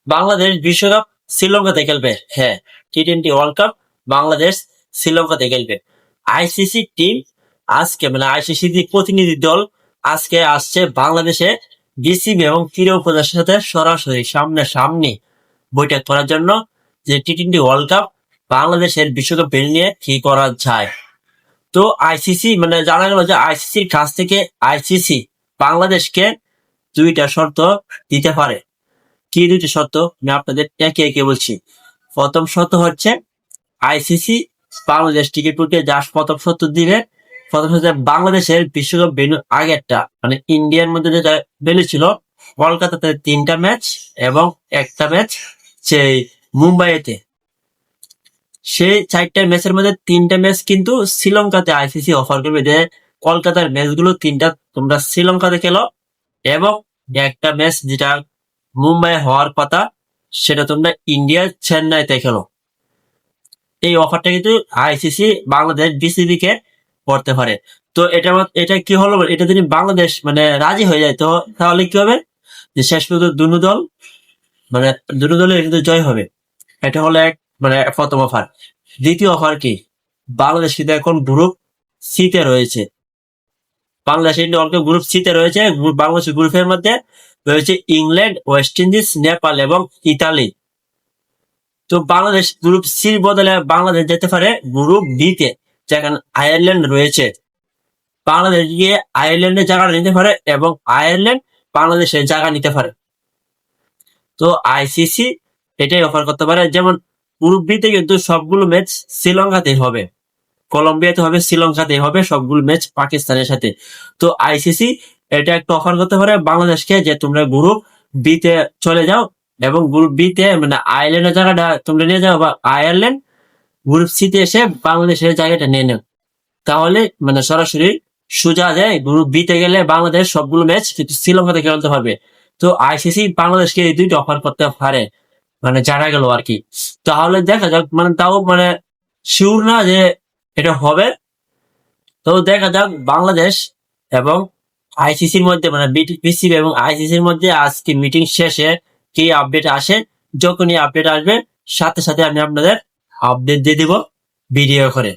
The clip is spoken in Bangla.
বাংলাদেশ বিশ্বকাপ শ্রীলঙ্কাতে খেলবে। হ্যাঁ, টি-20 ওয়ার্ল্ড কাপ বাংলাদেশ শ্রীলঙ্কাতে খেলবে। আইসিসি টিম আজকে মানে আইসিসি প্রতিনিধি দল আজকে আসছে বাংলাদেশে বিসিবি এবং ক্রীড়া উপদেষ্টার সাথে সরাসরি সামনাসামনি বৈঠক করার জন্য, যে টি-20 ওয়ার্ল্ড কাপ বাংলাদেশের বিশ্বকাপ নিয়ে কি করা যায়। তো আইসিসি মানে জানা গেল যে আইসিসির কাছ থেকে আইসিসি বাংলাদেশকে দুইটা শর্ত দিতে পারে। কি দুইটা শর্ত আমি আপনাদের একে একে বলছি। প্রথম শর্ত হচ্ছে আইসিসি বাংলাদেশ টিকিট প্রক্রিয়া যা প্রথম শর্ত দিবে, প্রথম হচ্ছে বাংলাদেশের বিশ্বকাপ ভেন্যু আগেরটা মানে ইন্ডিয়ার মধ্যে যেটা ভেন্যু ছিল কলকাতাতে 3টা ম্যাচ এবং একটা ম্যাচ সেই মুম্বাইতে, সেই 4টা ম্যাচের মধ্যে 3টা ম্যাচ কিন্তু শ্রীলঙ্কাতে আইসিসি অফার করবে যে কলকাতার ম্যাচগুলো 3টা তোমরা শ্রীলঙ্কাতে খেলো, এবং একটা ম্যাচ যেটা মুম্বাই হওয়ার কথা সেটা তোমরা ইন্ডিয়ার চেন্নাইতে খেলো। এই অফারটা কিন্তু আইসিসি বাংলাদেশ বিসিবি কে করতে পারে। তো এটা কি হলো, এটা যদি বাংলাদেশ মানে রাজি হয়ে যায় তো তাহলে কি হবে যে শেষ পর্যন্ত দুনো দল মানে দুটো দলের কিন্তু জয় হবে। এটা হলো এক মানে প্রথম অফার। দ্বিতীয় অফার কি, বাংলাদেশ কিন্তু এখন গ্রুপ সিতে রয়েছে। বাংলাদেশ গ্রুপ সিতে রয়েছে। বাংলাদেশের গ্রুপের মধ্যে রয়েছে ইংল্যান্ড, ওয়েস্ট ইন্ডিজ, নেপাল এবং ইতালি। তো বাংলাদেশ গ্রুপ সির বদলে বাংলাদেশ যেতে পারে গ্রুপ বিতে, যেখানে আয়ারল্যান্ড রয়েছে। বাংলাদেশ গিয়ে আয়ারল্যান্ডের জায়গাটা নিতে পারে এবং আয়ারল্যান্ড বাংলাদেশের জায়গা নিতে পারে। তো আইসিসি এটাই অফার করতে পারে। যেমন গ্রুপ বিতে কিন্তু সবগুলো ম্যাচ শ্রীলঙ্কাতে হবে, কলম্বিয়াতে হবে, শ্রীলঙ্কাতে হবে সবগুলো ম্যাচ পাকিস্তানের সাথে। তো আইসিসি এটা একটা অফার করতে পারে বাংলাদেশকে যে তোমরা গ্রুপ বিতে চলে যাও এবং গ্রুপ বিতে মানে আয়ারল্যান্ডের জায়গাটা তোমরা নিয়ে যাও, বা আয়ারল্যান্ড গ্রুপ সিতে এসে বাংলাদেশের জায়গাটা নিয়ে নেও। তাহলে মানে সরাসরি সোজা যায় গ্রুপ বিতে গেলে বাংলাদেশ সবগুলো ম্যাচ কিন্তু শ্রীলঙ্কাতে খেলতে পারবে। তো আইসিসি বাংলাদেশকে এই দুইটা অফার করতে পারে মানে জানা গেল আর কি। তাহলে দেখা যাক, মানে তাও মানে শিওর না যে এটা হবে। তো দেখা যাক বাংলাদেশ এবং আইসিসির মধ্যে মানে বিসিবি এবং আইসিসির মধ্যে আজকে মিটিং শেষে কি আপডেট আসে। যখনই আপডেট আসবে সাথে সাথে আমি আপনাদের আপডেট দিয়ে দিব ভিডিও করে।